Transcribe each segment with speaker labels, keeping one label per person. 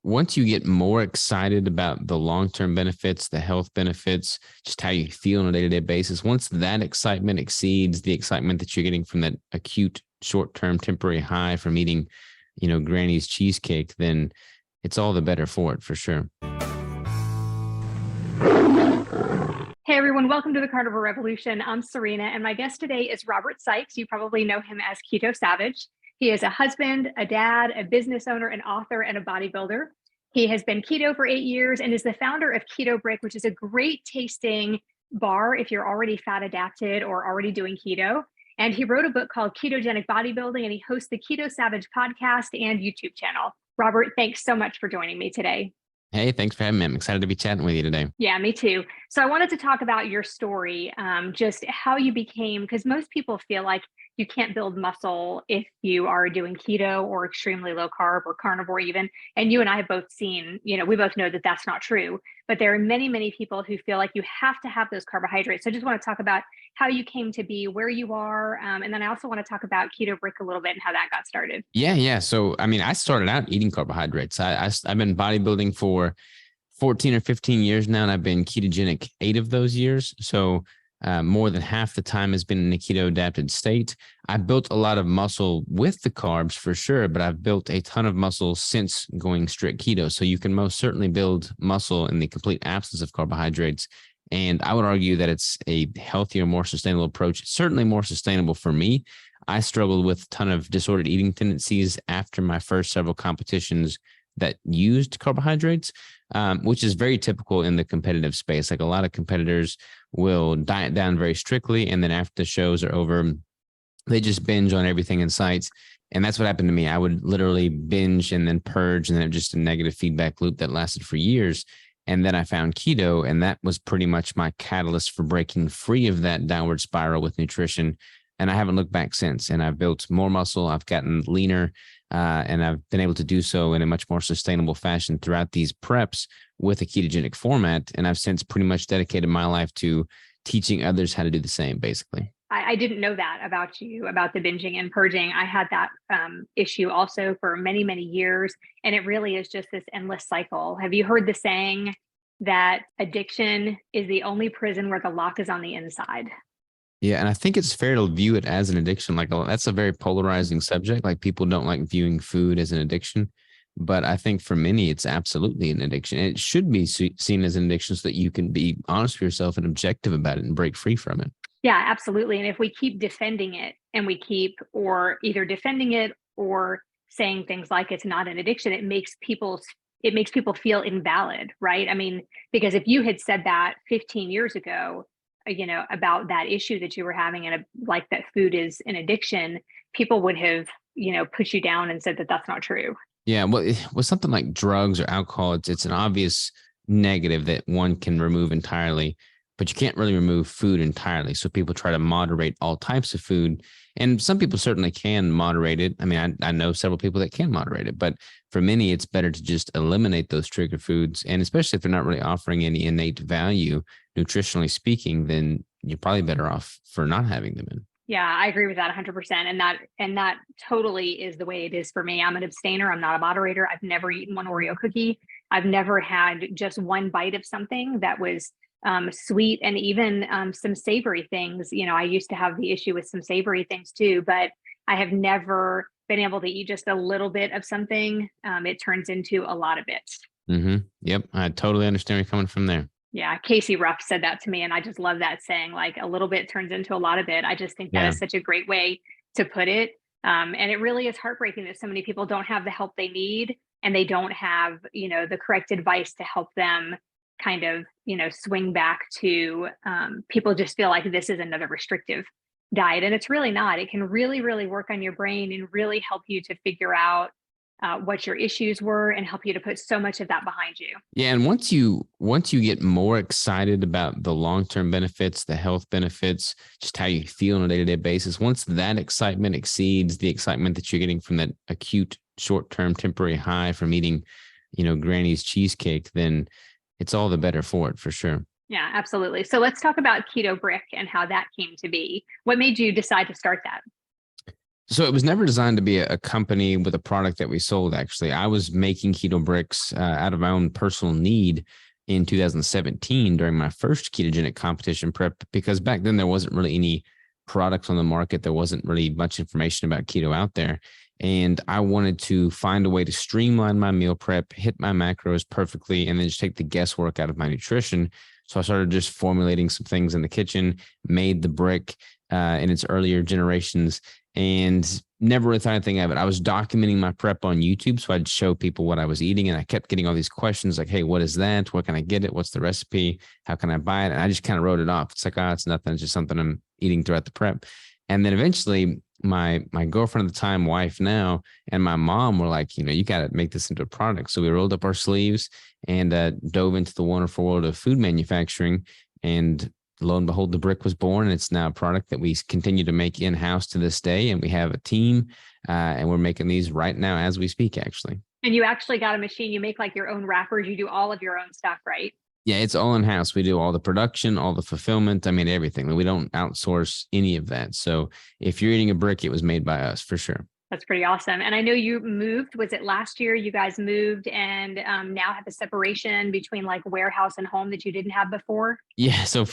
Speaker 1: once you get more excited about the long-term benefits, the health benefits, just how you feel on a day-to-day basis, once that excitement exceeds the excitement that you're getting from that acute short-term temporary high from eating, Granny's cheesecake, then it's all the better for it, for sure.
Speaker 2: Hey everyone, welcome to the Carnivore Revolution. I'm Serena, and my guest today is Robert Sikes. You probably know him as Keto Savage. He is a husband, a dad, a business owner, an author, and a bodybuilder. He has been keto for 8 years and is the founder of Keto Brick, which is a great tasting bar if you're already fat adapted or already doing keto. And he wrote a book called Ketogenic Bodybuilding, and he hosts the Keto Savage podcast and YouTube channel. Robert, thanks so much for joining me today.
Speaker 1: Hey, thanks for having me. I'm excited to be chatting with you today.
Speaker 2: Yeah, me too. So I wanted to talk about your story, just how you became, because most people feel like you can't build muscle if you are doing keto or extremely low carb or carnivore even. And you and I have both seen, we both know that that's not true. But there are many, many people who feel like you have to have those carbohydrates. So I just want to talk about how you came to be where you are. And then I also want to talk about Keto Brick a little bit and how that got started.
Speaker 1: Yeah. So, I started out eating carbohydrates. I've been bodybuilding for 14 or 15 years now, and I've been ketogenic 8 of those years. So more than half the time has been in a keto adapted state. I built a lot of muscle with the carbs for sure, but I've built a ton of muscle since going strict keto. So you can most certainly build muscle in the complete absence of carbohydrates. And I would argue that it's a healthier, more sustainable approach, certainly more sustainable for me. I struggled with a ton of disordered eating tendencies after my first several competitions that used carbohydrates, which is very typical in the competitive space. Like a lot of competitors will diet down very strictly, and then after the shows are over, they just binge on everything in sight. And that's what happened to me. I would literally binge and then purge, and then just a negative feedback loop that lasted for years. And then I found keto, and that was pretty much my catalyst for breaking free of that downward spiral with nutrition. And I haven't looked back since. And I've built more muscle. I've gotten leaner, and I've been able to do so in a much more sustainable fashion throughout these preps with a ketogenic format. And I've since pretty much dedicated my life to teaching others how to do the same, basically.
Speaker 2: I didn't know that about you, about the binging and purging. I had that issue also for many, many years. And it really is just this endless cycle. Have you heard the saying that addiction is the only prison where the lock is on the inside?
Speaker 1: Yeah. And I think it's fair to view it as an addiction. Like that's a very polarizing subject. Like people don't like viewing food as an addiction. But I think for many, it's absolutely an addiction. And it should be seen as an addiction so that you can be honest with yourself and objective about it and break free from it.
Speaker 2: Yeah, absolutely. And if we keep defending it and we keep or either defending it or saying things like it's not an addiction, it makes people feel invalid, right? I mean, because if you had said that 15 years ago, about that issue that you were having and like that food is an addiction, people would have, put you down and said that that's not true.
Speaker 1: Yeah. Well, with something like drugs or alcohol, it's an obvious negative that one can remove entirely, but you can't really remove food entirely. So people try to moderate all types of food. And some people certainly can moderate it. I mean, I know several people that can moderate it, but for many, it's better to just eliminate those trigger foods. And especially if they're not really offering any innate value, nutritionally speaking, then you're probably better off for not having them in.
Speaker 2: Yeah, I agree with that 100%. And that totally is the way it is for me. I'm an abstainer. I'm not a moderator. I've never eaten one Oreo cookie. I've never had just one bite of something that was sweet, and even some savory things. I used to have the issue with some savory things too, but I have never been able to eat just a little bit of something. It turns into a lot of it.
Speaker 1: Mm-hmm. Yep. I totally understand where you're coming from there.
Speaker 2: Yeah. Ruff said that to me. And I just love that saying, like a little bit turns into a lot of it. I just think that is such a great way to put it. And it really is heartbreaking that so many people don't have the help they need, and they don't have, the correct advice to help them kind of, swing back to people just feel like this is another restrictive diet. And it's really not. It can really, really work on your brain and really help you to figure out what your issues were and help you to put so much of that behind you.
Speaker 1: Yeah. And once you get more excited about the long-term benefits, the health benefits, just how you feel on a day-to-day basis, once that excitement exceeds the excitement that you're getting from that acute short-term temporary high from eating, Granny's cheesecake, then it's all the better for it, for sure.
Speaker 2: Yeah, absolutely. So let's talk about Keto Brick and how that came to be. What made you decide to start that?
Speaker 1: So it was never designed to be a company with a product that we sold. Actually, I was making keto bricks out of my own personal need in 2017 during my first ketogenic competition prep, because back then there wasn't really any products on the market. There wasn't really much information about keto out there. And I wanted to find a way to streamline my meal prep, hit my macros perfectly, and then just take the guesswork out of my nutrition. So I started just formulating some things in the kitchen, made the brick in its earlier generations, and never really thought anything of it. I was documenting my prep on YouTube, so I'd show people what I was eating, and I kept getting all these questions like, hey, what is that? Where can I get it? What's the recipe? How can I buy it? And I just kind of wrote it off. It's like, it's nothing. It's just something I'm eating throughout the prep. And then eventually my girlfriend at the time, wife now, and my mom were like, you got to make this into a product. So we rolled up our sleeves and dove into the wonderful world of food manufacturing. And lo and behold, the brick was born, and it's now a product that we continue to make in-house to this day. And we have a team, and we're making these right now as we speak, actually.
Speaker 2: And you actually got a machine. You make like your own wrappers. You do all of your own stuff, right?
Speaker 1: Yeah, it's all in-house. We do all the production, all the fulfillment. I mean, everything. We don't outsource any of that. So if you're eating a brick, it was made by us for sure.
Speaker 2: That's pretty awesome. And I know you moved, was it last year you guys moved and now have a separation between like warehouse and home that you didn't have before?
Speaker 1: Yeah. So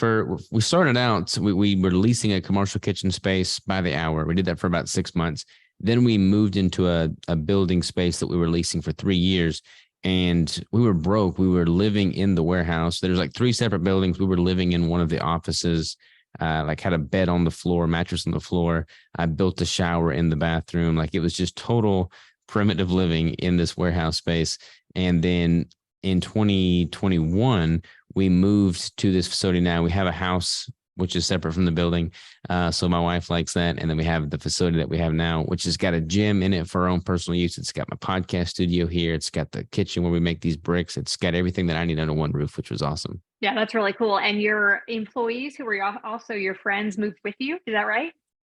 Speaker 1: we started out, we were leasing a commercial kitchen space by the hour. We did that for about 6 months. Then we moved into a building space that we were leasing for 3 years. And we were broke. We were living in the warehouse. There's like 3 separate buildings. We were living in one of the offices, like had a bed on the floor, mattress on the floor. I built a shower in the bathroom. Like it was just total primitive living in this warehouse space. And then in 2021, we moved to this facility. Now we have a house which is separate from the building. So my wife likes that. And then we have the facility that we have now, which has got a gym in it for our own personal use. It's got my podcast studio here. It's got the kitchen where we make these bricks. It's got everything that I need under one roof, which was awesome.
Speaker 2: Yeah, that's really cool. And your employees who were also your friends moved with you. Is that right?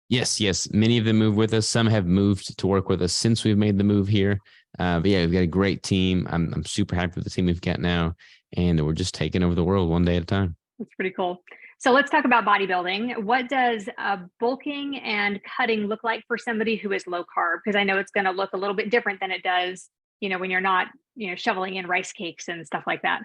Speaker 1: Yes. Many of them moved with us. Some have moved to work with us since we've made the move here. But yeah, we've got a great team. I'm super happy with the team we've got now. And we're just taking over the world one day at a time.
Speaker 2: That's pretty cool. So let's talk about bodybuilding. What does bulking and cutting look like for somebody who is low carb? Because I know it's going to look a little bit different than it does, when you're not, shoveling in rice cakes and stuff like that.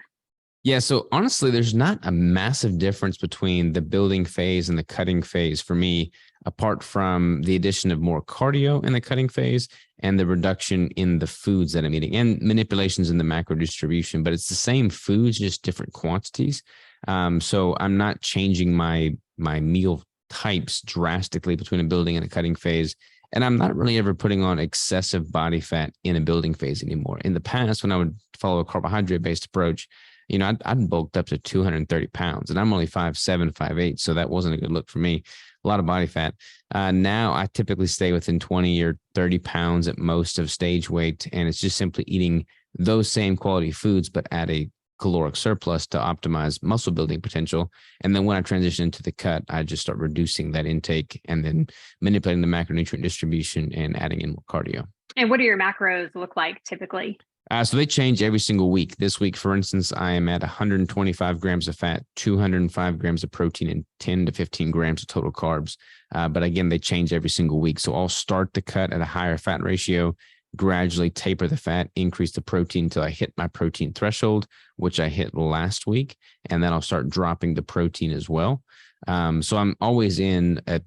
Speaker 1: Yeah. So honestly, there's not a massive difference between the building phase and the cutting phase for me, apart from the addition of more cardio in the cutting phase and the reduction in the foods that I'm eating and manipulations in the macro distribution. But it's the same foods, just different quantities. So I'm not changing my meal types drastically between a building and a cutting phase. And I'm not really ever putting on excessive body fat in a building phase anymore. In the past, when I would follow a carbohydrate-based approach, I'd bulked up to 230 pounds, and I'm only 5'7", 5'8", so that wasn't a good look for me. A lot of body fat. Now I typically stay within 20 or 30 pounds at most of stage weight, and it's just simply eating those same quality foods, but at a caloric surplus to optimize muscle building potential. And then when I transition into the cut, I just start reducing that intake and then manipulating the macronutrient distribution and adding in more cardio.
Speaker 2: And what do your macros look like typically?
Speaker 1: So they change every single week. This week, for instance, I am at 125 grams of fat, 205 grams of protein, and 10 to 15 grams of total carbs. But again, they change every single week. So I'll start the cut at a higher fat ratio, gradually taper the fat, increase the protein until I hit my protein threshold, which I hit last week. And then I'll start dropping the protein as well. So I'm always in a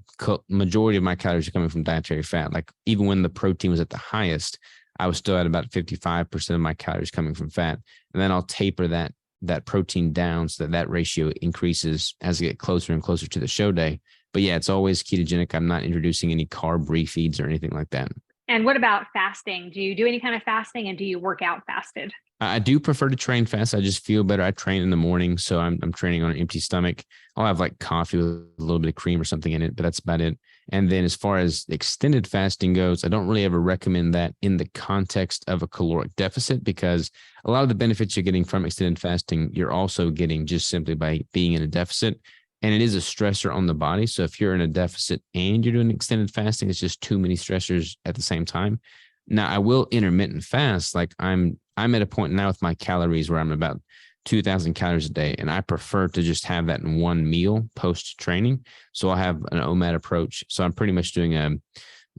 Speaker 1: majority of my calories are coming from dietary fat. Like even when the protein was at the highest, I was still at about 55% of my calories coming from fat. And then I'll taper that protein down so that ratio increases as I get closer and closer to the show day. But yeah, it's always ketogenic. I'm not introducing any carb refeeds or anything like that.
Speaker 2: And what about fasting? Do you do any kind of fasting, and do you work out fasted?
Speaker 1: I do prefer to train fast. I just feel better. I train in the morning, so I'm training on an empty stomach. I'll have like coffee with a little bit of cream or something in it, but that's about it. And then as far as extended fasting goes, I don't really ever recommend that in the context of a caloric deficit, because a lot of the benefits you're getting from extended fasting, you're also getting just simply by being in a deficit. And it is a stressor on the body. So if you're in a deficit and you're doing extended fasting, it's just too many stressors at the same time. Now, I will intermittent fast. Like I'm at a point now with my calories where I'm about 2,000 calories a day, and I prefer to just have that in one meal post training. So I'll have an OMAD approach. So I'm pretty much doing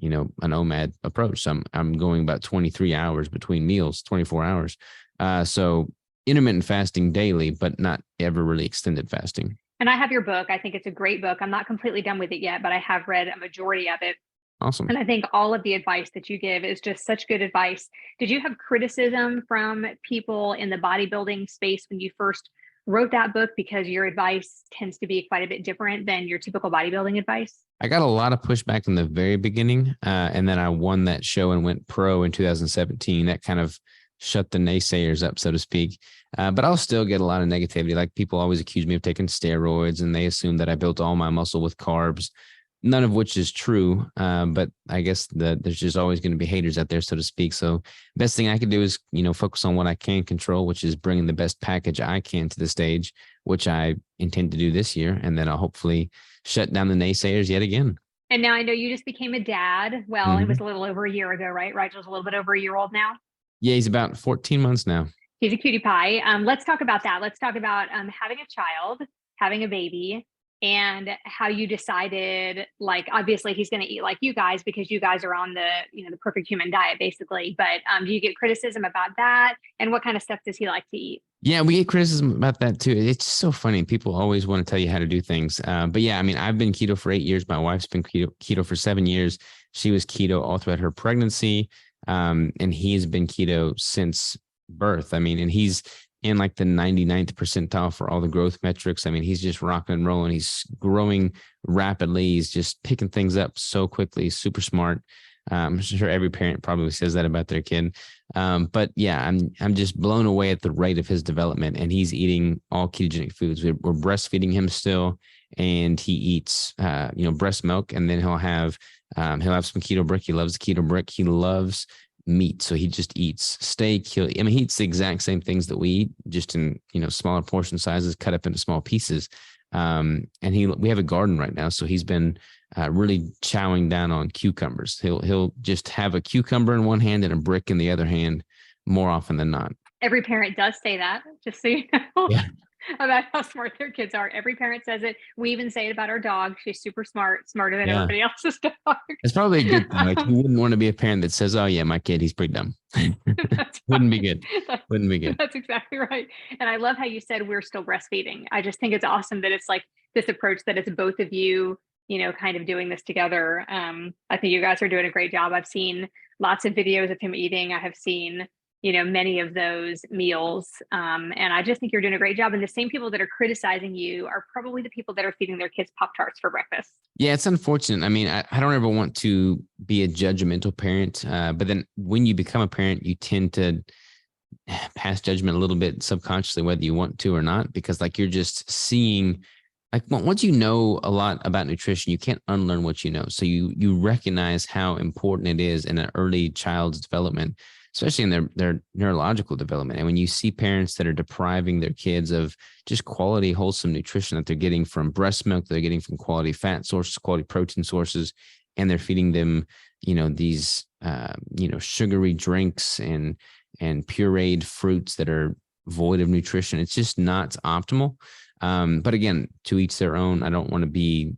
Speaker 1: an OMAD approach. So I'm going about 23 hours between meals, 24 hours. So intermittent fasting daily, but not ever really extended fasting.
Speaker 2: And I have your book. I think it's a great book. I'm not completely done with it yet, but I have read a majority of it.
Speaker 1: Awesome.
Speaker 2: And I think all of the advice that you give is just such good advice. Did you have criticism from people in the bodybuilding space when you first wrote that book, because your advice tends to be quite a bit different than your typical bodybuilding advice?
Speaker 1: I got a lot of pushback in the very beginning. And then I won that show and went pro in 2017. That kind of shut the naysayers up, so to speak. But I'll still get a lot of negativity. Like, people always accuse me of taking steroids, and they assume that I built all my muscle with carbs, none of which is true. But I guess there's just always going to be haters out there, so to speak. So best thing I can do is, focus on what I can control, which is bringing the best package I can to the stage, which I intend to do this year. And then I'll hopefully shut down the naysayers yet again.
Speaker 2: And now I know you just became a dad. Well, It was a little over a year ago, right? Rigel's a little bit over a year old now.
Speaker 1: Yeah, he's about 14 months now.
Speaker 2: He's a cutie pie. Let's talk about that. Let's talk about having a child, having a baby, and how you decided, like, obviously he's going to eat like you guys because you guys are on the, the perfect human diet, basically. But do you get criticism about that? And what kind of stuff does he like to eat?
Speaker 1: Yeah, we get criticism about that too. It's so funny. People always want to tell you how to do things. But yeah, I mean, I've been keto for 8 years. My wife's been keto for 7 years. She was keto all throughout her pregnancy. And he's been keto since birth. I mean, and he's in like the 99th percentile for all the growth metrics. I mean, he's just rocking and rolling. He's growing rapidly. He's just picking things up so quickly. Super smart. I'm sure every parent probably says that about their kid. But yeah, I'm just blown away at the rate of his development, and he's eating all ketogenic foods. We're breastfeeding him still, and he eats, breast milk, and then he'll have some Keto Brick. He loves Keto Brick. He loves meat, so he just eats steak. He eats the exact same things that we eat, just in smaller portion sizes, cut up into small pieces. And we have a garden right now, so he's been really chowing down on cucumbers. He'll just have a cucumber in one hand and a brick in the other hand more often than not.
Speaker 2: Every parent does say that, just so you know.
Speaker 1: Yeah.
Speaker 2: About how smart their kids are. Every parent says it. We even say it about our dog. She's super smart, smarter than everybody else's dog.
Speaker 1: It's probably a good thing. Like, you wouldn't want to be a parent that says, "Oh yeah, my kid, he's pretty dumb." Wouldn't be good. Wouldn't be good.
Speaker 2: That's exactly right. And I love how you said we're still breastfeeding. I just think it's awesome that it's like this approach that it's both of you, kind of doing this together. I think you guys are doing a great job. I've seen lots of videos of him eating. I have seen many of those meals. And I just think you're doing a great job. And the same people that are criticizing you are probably the people that are feeding their kids Pop-Tarts for breakfast.
Speaker 1: Yeah, it's unfortunate. I mean, I don't ever want to be a judgmental parent, but then when you become a parent, you tend to pass judgment a little bit subconsciously, whether you want to or not, because like you're just seeing, like, once you know a lot about nutrition, you can't unlearn what you know. So you recognize how important it is in an early child's development, especially in their neurological development. And when you see parents that are depriving their kids of just quality, wholesome nutrition that they're getting from breast milk, they're getting from quality fat sources, quality protein sources, and they're feeding them, these, sugary drinks and pureed fruits that are void of nutrition, it's just not optimal. But again, to each their own. I don't want to be,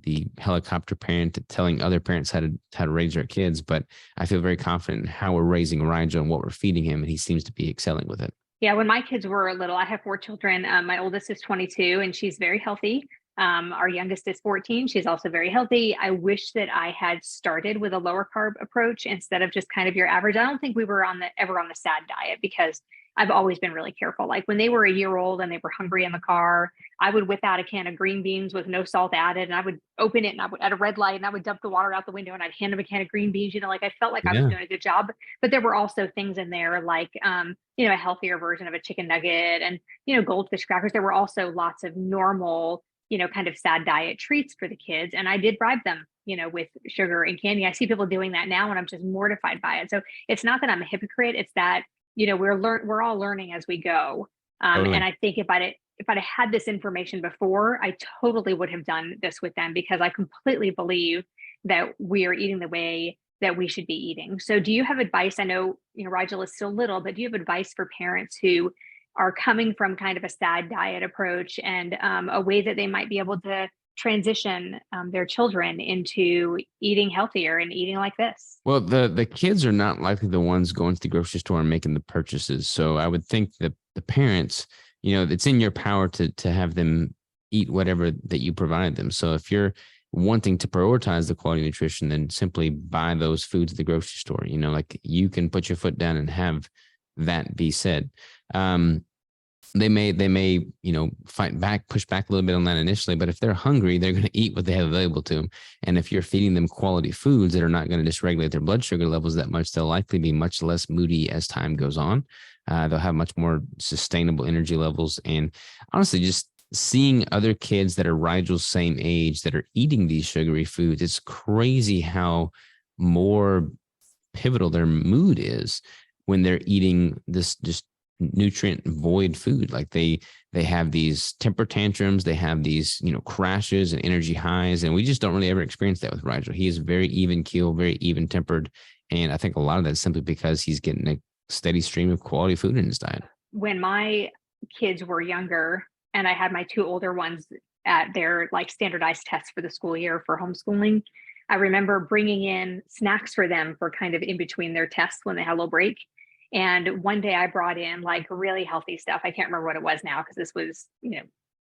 Speaker 1: the helicopter parent telling other parents how to raise their kids, but I feel very confident in how we're raising Rigel and what we're feeding him, and he seems to be excelling with it.
Speaker 2: Yeah, when my kids were little, I have 4 children. My oldest is 22, and she's very healthy. Our youngest is 14. She's also very healthy. I wish that I had started with a lower carb approach instead of just kind of your average. I don't think we were ever on the SAD diet, because I've always been really careful. Like when they were a year old and they were hungry in the car, I would whip out a can of green beans with no salt added, and I would open it, and I would at a red light, and I would dump the water out the window, and I'd hand them a can of green beans. Like I felt like I was doing a good job. But there were also things in there like, a healthier version of a chicken nugget and, goldfish crackers. There were also lots of normal, kind of SAD diet treats for the kids. And I did bribe them, with sugar and candy. I see people doing that now, and I'm just mortified by it. So it's not that I'm a hypocrite. It's that, we're all learning as we go. Totally. And I think if I'd had this information before, I totally would have done this with them, because I completely believe that we are eating the way that we should be eating. So do you have advice? I know, Rigel is still little, but do you have advice for parents who are coming from kind of a SAD diet approach and a way that they might be able to transition their children into eating healthier and eating like this?
Speaker 1: Well, the kids are not likely the ones going to the grocery store and making the purchases. So I would think that the parents, it's in your power to have them eat whatever that you provide them. So if you're wanting to prioritize the quality nutrition, then simply buy those foods at the grocery store. Like you can put your foot down and have that be said. They may, fight back, push back a little bit on that initially, but if they're hungry, they're going to eat what they have available to them. And if you're feeding them quality foods that are not going to dysregulate their blood sugar levels that much, they'll likely be much less moody as time goes on. They'll have much more sustainable energy levels. And honestly, just seeing other kids that are Rigel's same age that are eating these sugary foods, it's crazy how more pivotal their mood is when they're eating this just nutrient void food. Like they have these temper tantrums, they have these crashes and energy highs, and we just don't really ever experience that with Rigel. He is very even keel, very even tempered, and I think a lot of that is simply because he's getting a steady stream of quality food in his diet.
Speaker 2: When my kids were younger and I had my two older ones at their like standardized tests for the school year for homeschooling, I remember bringing in snacks for them for kind of in between their tests when they had a little break. And one day I brought in like really healthy stuff. I can't remember what it was now because this was,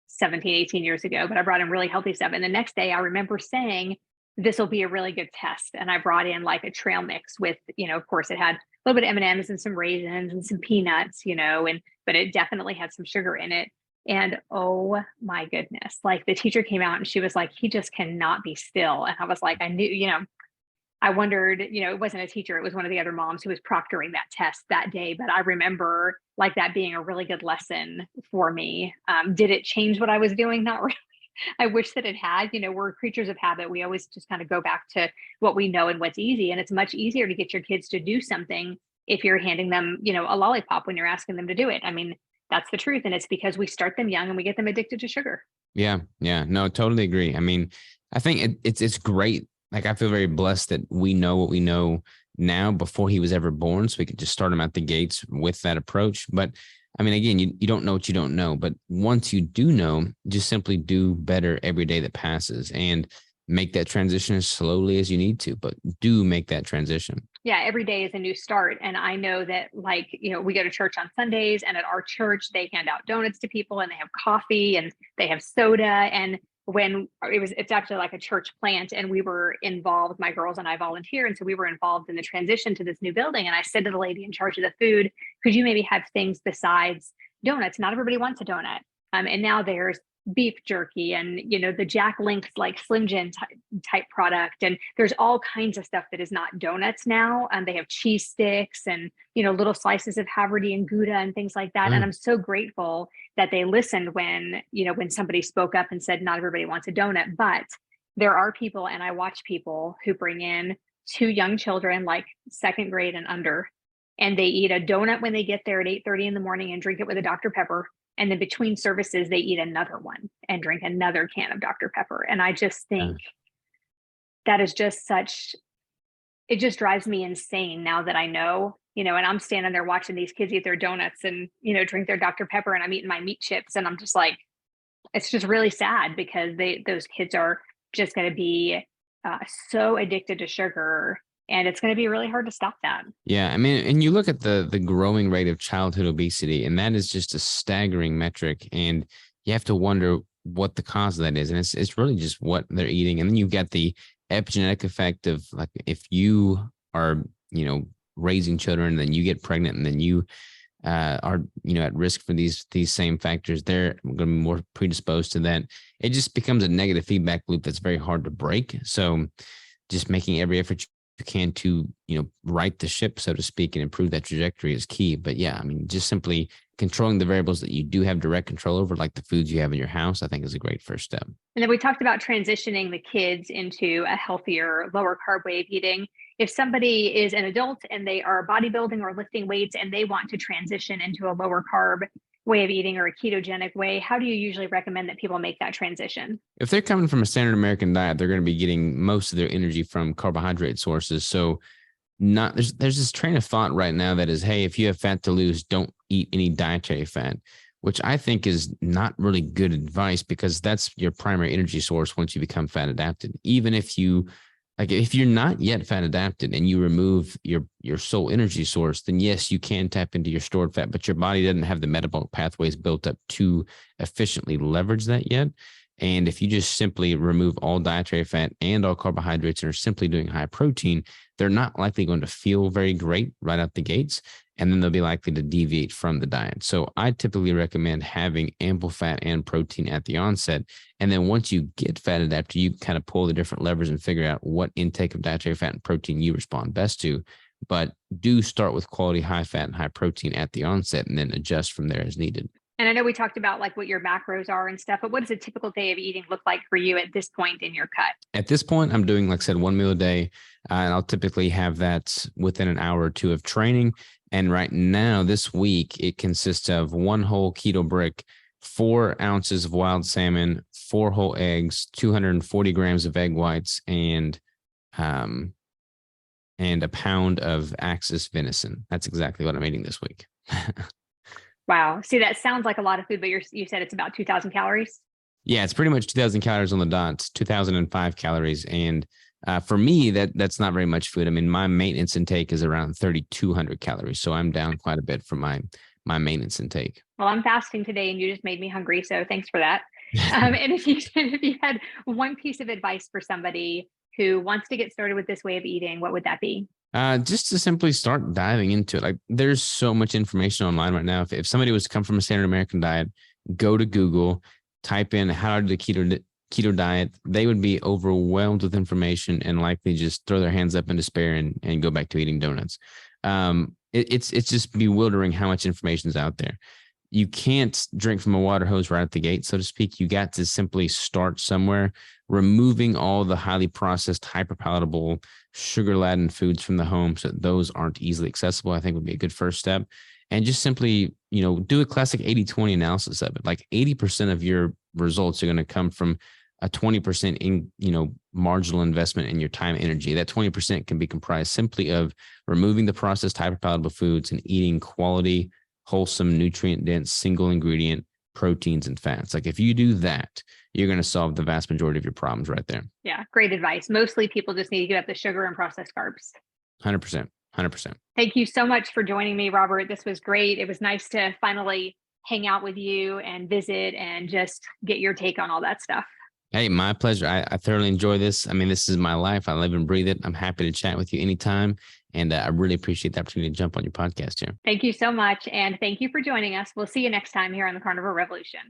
Speaker 2: 17, 18 years ago, but I brought in really healthy stuff. And the next day I remember saying, this will be a really good test. And I brought in like a trail mix with, of course it had a little bit of M&Ms and some raisins and some peanuts, but it definitely had some sugar in it. And oh my goodness, like the teacher came out and she was like, he just cannot be still. And I was like, I knew, I wondered, it wasn't a teacher, it was one of the other moms who was proctoring that test that day. But I remember like that being a really good lesson for me. Did it change what I was doing? Not really. I wish that it had. We're creatures of habit. We always just kind of go back to what we know and what's easy. And it's much easier to get your kids to do something if you're handing them, a lollipop when you're asking them to do it. I mean, that's the truth. And it's because we start them young and we get them addicted to sugar.
Speaker 1: Yeah. No, totally agree. I mean, I think it's great. Like, I feel very blessed that we know what we know now before he was ever born. So we could just start him out the gates with that approach. But I mean, again, you don't know what you don't know. But once you do know, just simply do better every day that passes and make that transition as slowly as you need to. But do make that transition.
Speaker 2: Yeah, every day is a new start. And I know that we go to church on Sundays, and at our church, they hand out donuts to people and they have coffee and they have soda. And when it's actually like a church plant, and we were involved, my girls and I volunteer. And so we were involved in the transition to this new building. And I said to the lady in charge of the food, could you maybe have things besides donuts? Not everybody wants a donut. And now there's beef jerky and, the Jack Link's like Slim Jim type product. And there's all kinds of stuff that is not donuts now. And they have cheese sticks and, little slices of Haverty and Gouda and things like that. And I'm so grateful that they listened when somebody spoke up and said, not everybody wants a donut. But there are people, and I watch people who bring in 2 young children, like 2nd grade and under, and they eat a donut when they get there at 8:30 in the morning and drink it with a Dr. Pepper. And then between services, they eat another one and drink another can of Dr. Pepper. And I just think that is just it just drives me insane now that I know, and I'm standing there watching these kids eat their donuts and, drink their Dr. Pepper, and I'm eating my meat chips. And I'm just like, it's just really sad because those kids are just going to be so addicted to sugar. And it's going to be really hard to stop that.
Speaker 1: Yeah. I mean, and you look at the growing rate of childhood obesity, and that is just a staggering metric. And you have to wonder what the cause of that is. And it's really just what they're eating. And then you've got the epigenetic effect of, like, if you are, raising children, then you get pregnant, and then you are, at risk for these same factors, they're going to be more predisposed to that. It just becomes a negative feedback loop that's very hard to break. So just making every effort you can to, right the ship, so to speak, and improve that trajectory is key. But yeah, I mean, just simply controlling the variables that you do have direct control over, like the foods you have in your house, I think is a great first step.
Speaker 2: And then we talked about transitioning the kids into a healthier, lower carb way of eating. If somebody is an adult and they are bodybuilding or lifting weights and they want to transition into a lower carb way of eating or a ketogenic way, how do you usually recommend that people make that transition?
Speaker 1: If they're coming from a standard American diet, they're going to be getting most of their energy from carbohydrate sources. So there's this train of thought right now that is, hey, if you have fat to lose, don't eat any dietary fat. which I think is not really good advice because that's your primary energy source once you become fat adapted. Even if you if you're not yet fat adapted and you remove your sole energy source, then yes, you can tap into your stored fat, but your body doesn't have the metabolic pathways built up to efficiently leverage that yet. And if you just simply remove all dietary fat and all carbohydrates and are simply doing high protein, they're not likely going to feel very great right out the gates. And then they'll be likely to deviate from the diet. So I typically recommend having ample fat and protein at the onset. And then once you get fat adapted, you kind of pull the different levers and figure out what intake of dietary fat and protein you respond best to. But do start with quality high fat and high protein at the onset and then adjust from there as needed.
Speaker 2: And I know we talked about like what your macros are and stuff, but what does a typical day of eating look like for you at this point in your cut?
Speaker 1: At this point, I'm doing, like I said, 1 meal a day, and I'll typically have that within an hour or two of training. And right now, this week, it consists of 1 whole keto brick, 4 ounces of wild salmon, 4 whole eggs, 240 grams of egg whites, and a pound of Axis venison. That's exactly what I'm eating this week.
Speaker 2: Wow. See, that sounds like a lot of food, but you said it's about 2,000 calories.
Speaker 1: Yeah, it's pretty much 2,000 calories on the dot, 2,005 calories. And for me, that's not very much food. I mean, my maintenance intake is around 3,200 calories. So I'm down quite a bit from my maintenance intake.
Speaker 2: Well, I'm fasting today and you just made me hungry. So thanks for that. And if you had one piece of advice for somebody who wants to get started with this way of eating, what would that be?
Speaker 1: Just to simply start diving into it. Like there's so much information online right now. If somebody was to come from a standard American diet, go to Google, type in how to do the keto diet, they would be overwhelmed with information and likely just throw their hands up in despair and go back to eating donuts. It's just bewildering how much information is out there. You can't drink from a water hose right at the gate, so to speak. You got to simply start somewhere, removing all the highly processed, hyperpalatable, sugar-laden foods from the home so that those aren't easily accessible, I think would be a good first step. And just simply, do a classic 80-20 analysis of it. Like 80% of your results are going to come from a 20% in, marginal investment in your time and energy. That 20% can be comprised simply of removing the processed, hyperpalatable foods and eating quality, wholesome, nutrient-dense, single ingredient proteins and fats. Like if you do that, you're going to solve the vast majority of your problems right there.
Speaker 2: Yeah, great advice. Mostly people just need to give up the sugar and processed carbs.
Speaker 1: 100%. 100%.
Speaker 2: Thank you so much for joining me, Robert. This was great. It was nice to finally hang out with you and visit and just get your take on all that stuff.
Speaker 1: Hey, my pleasure. I thoroughly enjoy this. I mean, this is my life. I live and breathe it. I'm happy to chat with you anytime. And I really appreciate the opportunity to jump on your podcast here.
Speaker 2: Thank you so much. And thank you for joining us. We'll see you next time here on the Carnivore Revolution.